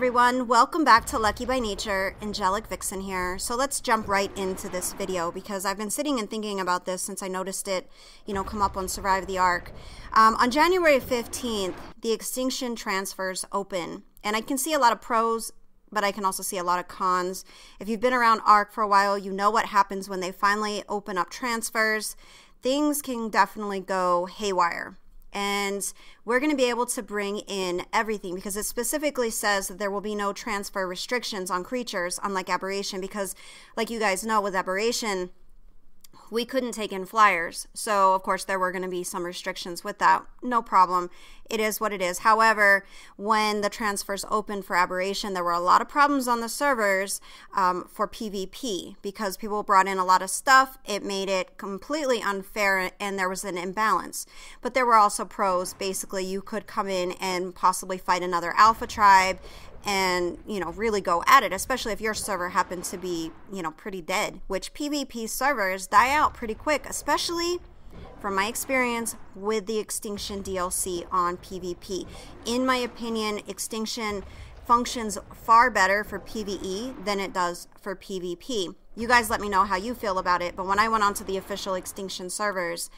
everyone, welcome back to Lucky by Nature. Angelic Vixen here. So let's jump right into this video because I've been sitting and thinking about this since I noticed it, come up on Survive the Ark. On January 15th, the Extinction transfers open, and I can see a lot of pros, but I can also see a lot of cons. If you've been around Ark for a while, you know what happens when they finally open up transfers. Things can definitely go haywire. And we're going to be able to bring in everything because it specifically says that there will be no transfer restrictions on creatures, unlike Aberration, because like you guys know, with Aberration, we couldn't take in flyers. So, of course, there were going to be some restrictions with that. No problem. It is what it is. However, when the transfers opened for Aberration, there were a lot of problems on the servers for PvP because people brought in a lot of stuff. It made it completely unfair and there was an imbalance. But there were also pros. Basically, you could come in and possibly fight another alpha tribe and, really go at it, especially if your server happened to be, pretty dead, which PvP servers die out pretty quick, especially from my experience with the Extinction DLC on PvP. In my opinion, Extinction functions far better for PvE than it does for PvP. You guys let me know how you feel about it, but when I went onto the official Extinction servers,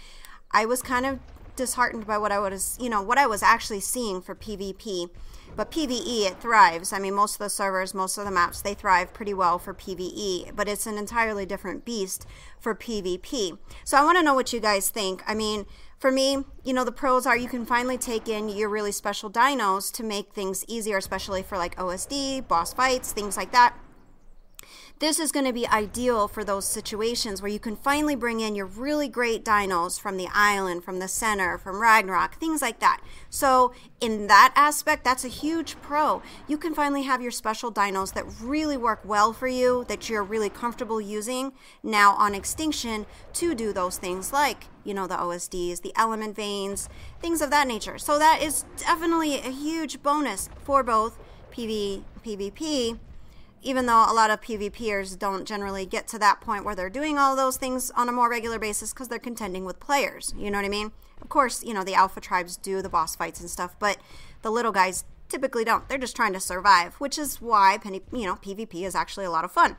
I was kind of disheartened by what I was actually seeing for PvP. But PvE, it thrives. I mean, most of the servers, most of the maps, they thrive pretty well for PvE, but it's an entirely different beast for PvP. So I want to know what you guys think. I mean, for me, the pros are you can finally take in your really special dinos to make things easier, especially for like OSD, boss fights, things like that. This is going to be ideal for those situations where you can finally bring in your really great dinos from the island, from the center, from Ragnarok, things like that. So in that aspect, that's a huge pro. You can finally have your special dinos that really work well for you, that you're really comfortable using now on Extinction to do those things like, the OSDs, the element veins, things of that nature. So that is definitely a huge bonus for both PvP, even though a lot of PvPers don't generally get to that point where they're doing all those things on a more regular basis because they're contending with players. You know what I mean? Of course, the alpha tribes do the boss fights and stuff, but the little guys typically don't. They're just trying to survive, which is why, PvP is actually a lot of fun.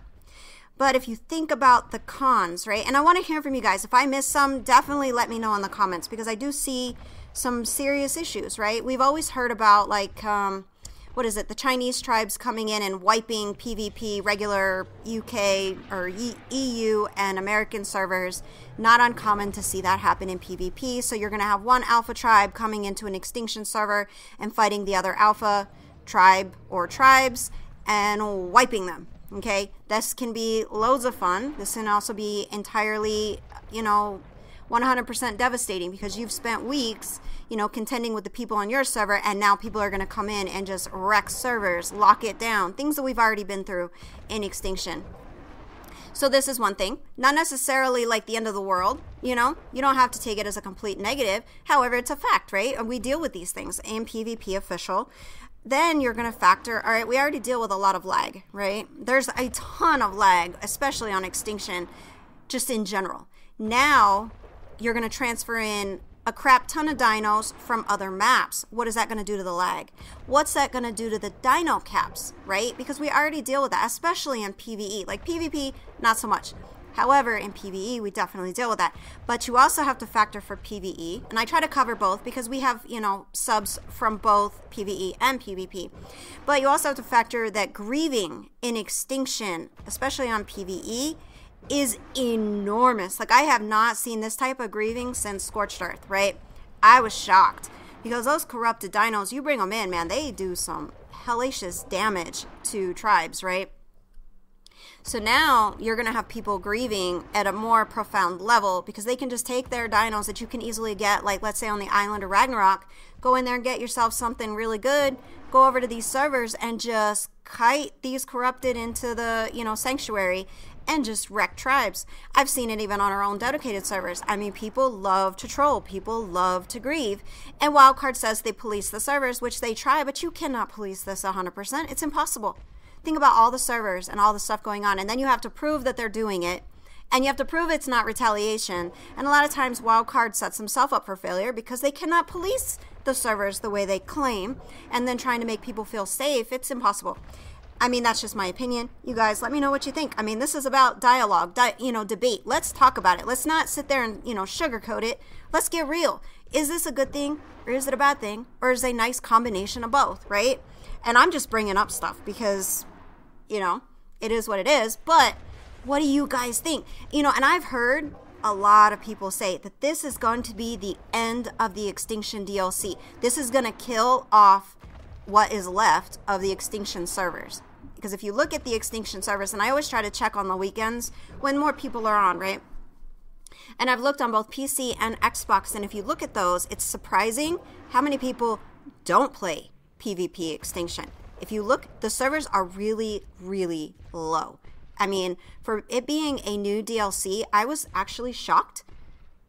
But if you think about the cons, right, and I want to hear from you guys. If I miss some, definitely let me know in the comments because I do see some serious issues, right? We've always heard about, like, the Chinese tribes coming in and wiping PvP, regular UK or EU and American servers. Not uncommon to see that happen in PvP. So you're going to have one alpha tribe coming into an Extinction server and fighting the other alpha tribe or tribes and wiping them. Okay, this can be loads of fun. This can also be entirely, 100% devastating because you've spent weeks, contending with the people on your server, and now people are going to come in and just wreck servers, lock it down, things that we've already been through in Extinction. So this is one thing, not necessarily like the end of the world, you don't have to take it as a complete negative. However, it's a fact, right? And we deal with these things in PvP official. Then you're going to factor, all right, we already deal with a lot of lag, right? There's a ton of lag, especially on Extinction, just in general. Now, you're going to transfer in a crap ton of dinos from other maps. What is that going to do to the lag? What's that going to do to the dino caps, right? Because we already deal with that, especially in PvE. Like PvP, not so much. However, in PvE, we definitely deal with that. But you also have to factor for PvE, and I try to cover both because we have, subs from both PvE and PvP. But you also have to factor that grieving in Extinction, especially on PvE, is enormous. Like, I have not seen this type of grieving since Scorched Earth, right? I was shocked because those corrupted dinos, you bring them in, man, they do some hellacious damage to tribes, right? So now you're going to have people grieving at a more profound level because they can just take their dinos that you can easily get, like let's say on the island of Ragnarok, go in there and get yourself something really good, go over to these servers and just kite these corrupted into the, sanctuary and just wreck tribes. I've seen it even on our own dedicated servers. I mean, people love to troll. People love to grieve. And Wildcard says they police the servers, which they try, but you cannot police this 100%. It's impossible. Think about all the servers and all the stuff going on, and then you have to prove that they're doing it, and you have to prove it's not retaliation. And a lot of times Wildcard sets himself up for failure because they cannot police the servers the way they claim and then trying to make people feel safe, it's impossible. I mean, that's just my opinion. You guys, let me know what you think. I mean, this is about dialogue, debate. Let's talk about it. Let's not sit there and, sugarcoat it. Let's get real. Is this a good thing or is it a bad thing? Or is it a nice combination of both, right? And I'm just bringing up stuff because, it is what it is. But what do you guys think? And I've heard a lot of people say that this is going to be the end of the Extinction DLC. This is going to kill off what is left of the Extinction servers. Because if you look at the Extinction servers, and I always try to check on the weekends when more people are on, right? And I've looked on both PC and Xbox, and if you look at those, it's surprising how many people don't play PvP Extinction. If you look, the servers are really, really low. I mean, for it being a new DLC, I was actually shocked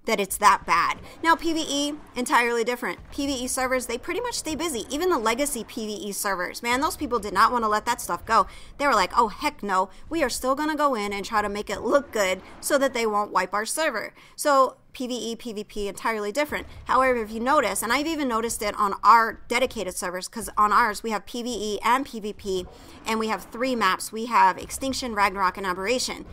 that it's that bad. Now, PvE, entirely different. PvE servers, they pretty much stay busy. Even the legacy PvE servers, man, those people did not want to let that stuff go. They were like, oh, heck no. We are still going to go in and try to make it look good so that they won't wipe our server. So PvE, PvP, entirely different. However, if you notice, and I've even noticed it on our dedicated servers, because on ours, we have PvE and PvP, and we have 3 maps. We have Extinction, Ragnarok, and Aberration.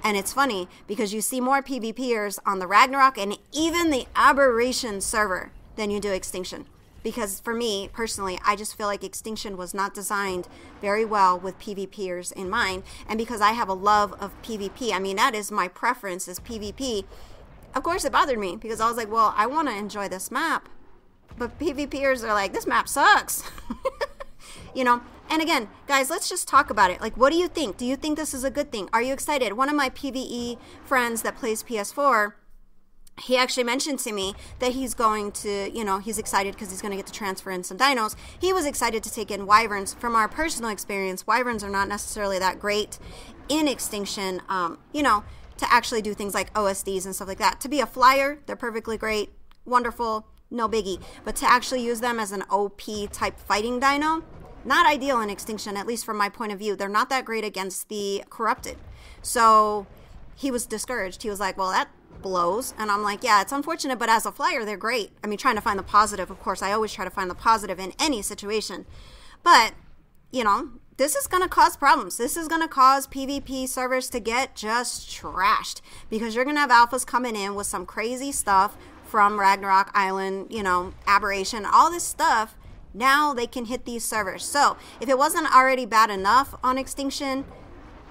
And it's funny because you see more PvPers on the Ragnarok and even the Aberration server than you do Extinction. Because for me, personally, I just feel like Extinction was not designed very well with PvPers in mind. And because I have a love of PvP, I mean, that is my preference is PvP. Of course, it bothered me because I was like, well, I want to enjoy this map. But PvPers are like, this map sucks. And again, guys, let's just talk about it. Like, what do you think? Do you think this is a good thing? Are you excited? One of my PvE friends that plays PS4, he actually mentioned to me that he's going to, he's excited because he's going to get to transfer in some dinos. He was excited to take in wyverns. From our personal experience, wyverns are not necessarily that great in Extinction, to actually do things like OSDs and stuff like that. To be a flyer, they're perfectly great, wonderful, no biggie. But to actually use them as an OP type fighting dino, not ideal in Extinction, at least from my point of view. They're not that great against the corrupted. So he was discouraged. He was like, well, that blows. And I'm like, yeah, it's unfortunate, but as a flyer, they're great. I mean, trying to find the positive, of course, I always try to find the positive in any situation. But, this is going to cause problems. This is going to cause PvP servers to get just trashed because you're going to have alphas coming in with some crazy stuff from Ragnarok Island, Aberration, all this stuff. Now they can hit these servers. So if it wasn't already bad enough on Extinction,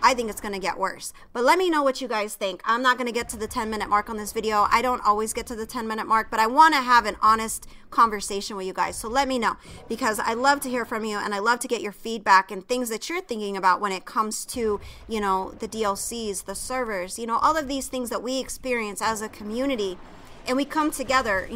I think it's going to get worse. But let me know what you guys think. I'm not going to get to the 10-minute mark on this video. I don't always get to the 10-minute mark, but I want to have an honest conversation with you guys. So let me know because I love to hear from you and I love to get your feedback and things that you're thinking about when it comes to, the DLCs, the servers, all of these things that we experience as a community and we come together.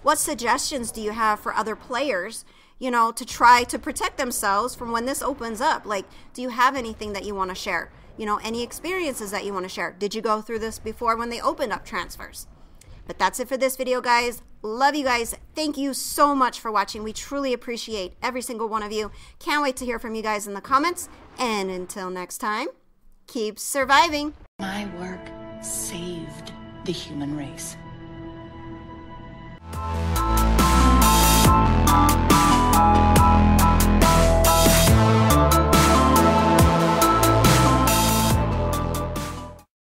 What suggestions do you have for other players to try to protect themselves from when this opens up? Like, do you have anything that you want to share? Any experiences that you want to share? Did you go through this before when they opened up transfers? But that's it for this video, guys. Love you guys. Thank you so much for watching. We truly appreciate every single one of you. Can't wait to hear from you guys in the comments. And until next time, keep surviving. My work saved the human race.